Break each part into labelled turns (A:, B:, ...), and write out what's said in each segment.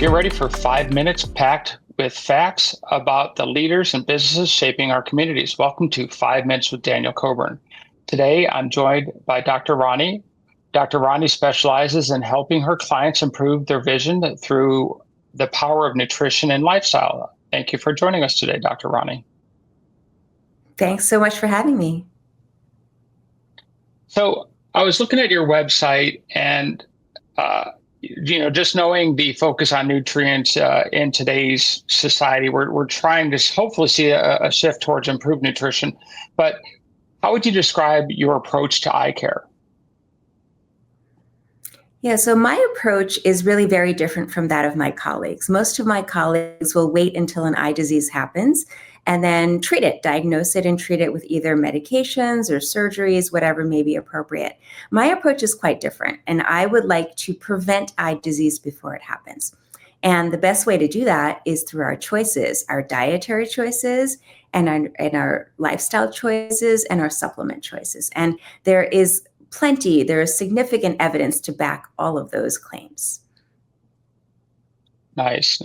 A: Get ready for 5 minutes packed with facts about the leaders and businesses shaping our communities. Welcome to 5 Minutes with Daniel Coburn. Today, I'm joined by Dr. Rani. Dr. Rani specializes in helping her clients improve their vision through the power of nutrition and lifestyle. Thank you for joining us today, Dr. Rani.
B: Thanks so much for having me.
A: So I was looking at your website and just knowing the focus on nutrients in today's society, we're trying to hopefully see a shift towards improved nutrition. But how would you describe your approach to eye care?
B: Yeah, so my approach is really very different from that of my colleagues. Most of my colleagues will wait until an eye disease happens and then treat it, diagnose it and treat it with either medications or surgeries, whatever may be appropriate. My approach is quite different, and I would like to prevent eye disease before it happens. And the best way to do that is through our choices, our dietary choices, and our lifestyle choices, and our supplement choices. And there is significant evidence to back all of those claims.
A: Nice.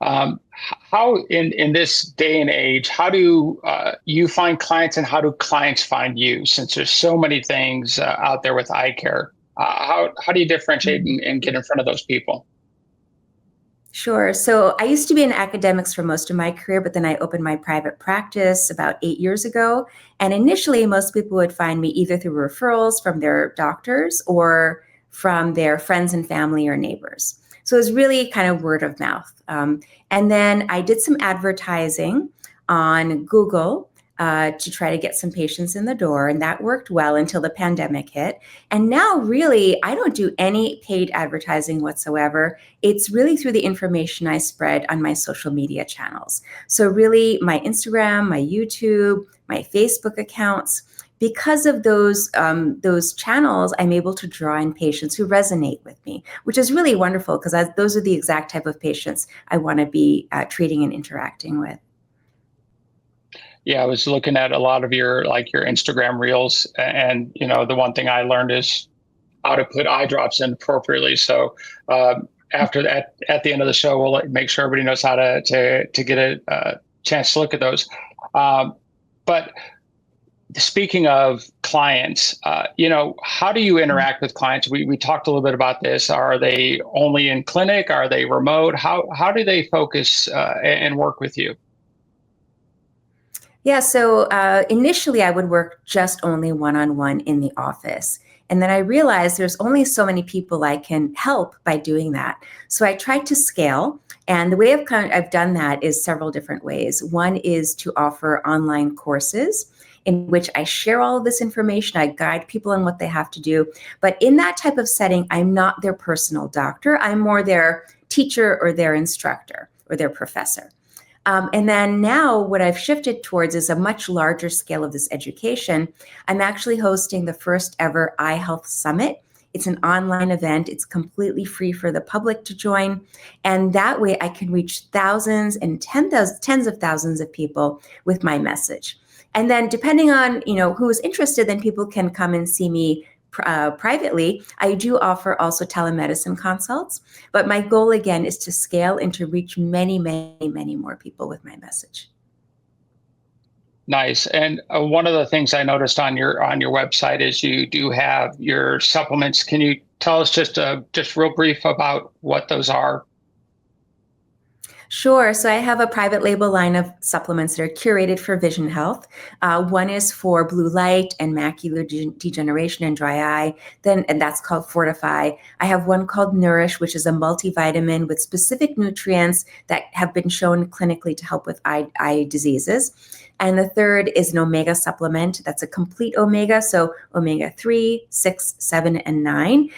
A: How in this day and age, how do you find clients, and how do clients find you? Since there's so many things out there with eye care, how do you differentiate and get in front of those people?
B: Sure. So I used to be in academics for most of my career, but then I opened my private practice about 8 years ago. And initially, most people would find me either through referrals from their doctors or from their friends and family or neighbors. So it was really kind of word of mouth. And then I did some advertising on Google to try to get some patients in the door, and that worked well until the pandemic hit. And now really, I don't do any paid advertising whatsoever. It's really through the information I spread on my social media channels. So really my Instagram, my YouTube, my Facebook accounts. Because of those channels, I'm able to draw in patients who resonate with me, which is really wonderful because those are the exact type of patients I want to be treating and interacting with.
A: Yeah, I was looking at a lot of your Instagram reels, and the one thing I learned is how to put eye drops in appropriately. So after that, at the end of the show, we'll make sure everybody knows how to get a chance to look at those. But speaking of clients, how do you interact with clients? We talked a little bit about this. Are they only in clinic? Are they remote? How do they focus and work with you?
B: Yeah, so initially I would work just only one-on-one in the office. And then I realized there's only so many people I can help by doing that. So I tried to scale. And the way I've done that is several different ways. One is to offer online courses in which I share all of this information. I guide people on what they have to do. But in that type of setting, I'm not their personal doctor. I'm more their teacher or their instructor or their professor. And then now what I've shifted towards is a much larger scale of this education. I'm actually hosting the first ever Eye Health Summit. It's an online event. It's completely free for the public to join. And that way I can reach thousands and tens of thousands of people with my message. And then depending on, who is interested, then people can come and see me privately. I do offer also telemedicine consults, but my goal again is to scale and to reach many, many, many more people with my message.
A: Nice. And one of the things I noticed on your website is you do have your supplements. Can you tell us just real brief about what those are?
B: Sure. So I have a private label line of supplements that are curated for vision health. One is for blue light and macular degeneration and dry eye, and that's called Fortify. I have one called Nourish, which is a multivitamin with specific nutrients that have been shown clinically to help with eye diseases. And the third is an omega supplement. That's a complete omega, so omega-3, 6, 7, and 9.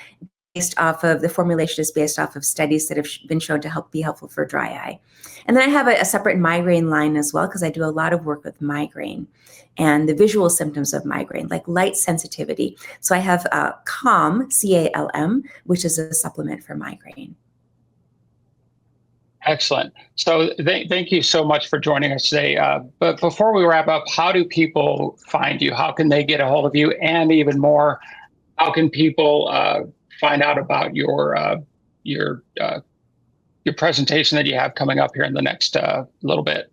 B: The formulation is based off of studies that have been shown to be helpful for dry eye. And then I have a separate migraine line as well, because I do a lot of work with migraine and the visual symptoms of migraine, like light sensitivity. So I have Calm, CALM, which is a supplement for migraine.
A: Excellent. So thank you so much for joining us today. But before we wrap up, how do people find you? How can they get a hold of you? And even more, how can people find out about your your presentation that you have coming up here in the next little bit.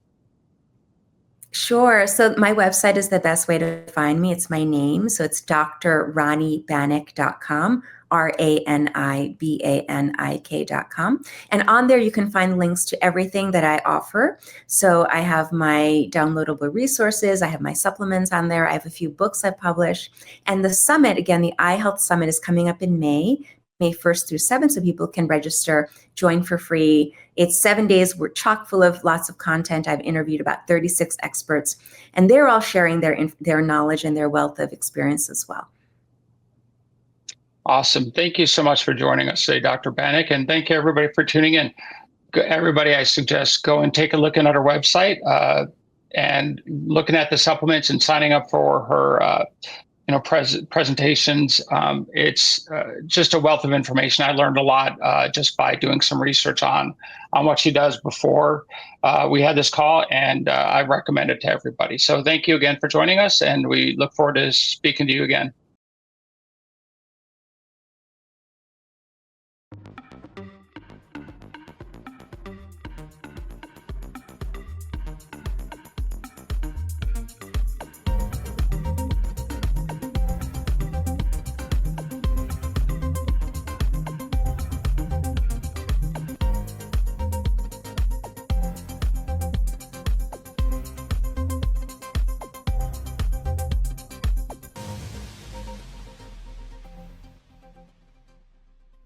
B: Sure. So my website is the best way to find me. It's my name. So it's drranibanik.com, RANIBANIK.com. And on there, you can find links to everything that I offer. So I have my downloadable resources. I have my supplements on there. I have a few books I've published. And the summit, again, the iHealth Summit is coming up in May 1st through 7th, so people can register, join for free. It's 7 days. We're chock full of lots of content. I've interviewed about 36 experts, and they're all sharing their knowledge and their wealth of experience as well.
A: Awesome. Thank you so much for joining us today, Dr. Banik, and thank you everybody for tuning in. Everybody, I suggest go and take a look at our website and looking at the supplements and signing up for her presentations. It's just a wealth of information. I learned a lot just by doing some research on what she does before we had this call, and I recommend it to everybody. So thank you again for joining us, and we look forward to speaking to you again.